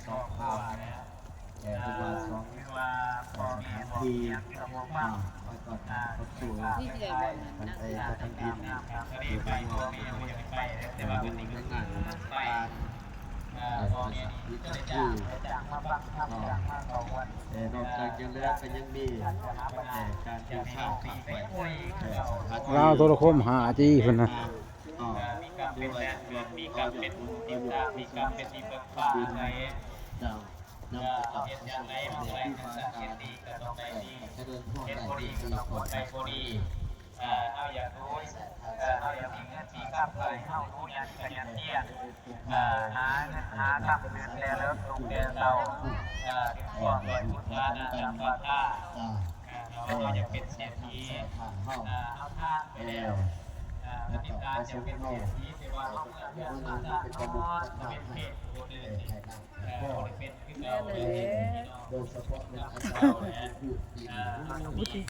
สองข่าวแต่ทุกวันสองทีไปก่อนเขาสู่ ที่สิได้บ่นั่น มัน น่า ไป สิ ทางดินอยู่ในวงแต่ว่าเป็นยังไงการภาษาที่จะพูดแต่นอกจากจะเลือกก็ยังมีการดูข่าวข่าวไป ลาวโทรคมหาจีเพิ่นนะ มีการเป็นแดนเดือนมีการเป็นติดตามมีการเป็นที่เบิกฟ้าอะไรเห็นอย่างไรมองไรกันสักเห็นดีกับตรงไหนดีเห็นบดีกับตรงไหนบดีเอาอย่างรู้เอาอย่างมีเงินมีข้ามไปเอารู้อย่างกันยันเที่ยหาเงินหาข้ามเดือนแล้วเลิกลงเดือนเราที่พวกรวยพุทธานาจำปาท่าเราก็จะเป็นเศรษฐีเอาท่าไปแล้วปฏิการจะเป็นเศรษฐีแต่ว่าเขาเลือกมาจากนอสจะเป็นเพศโคเดินเป็นขึ้นเราเลย โดยเฉพาะในอา เรา การ แหละ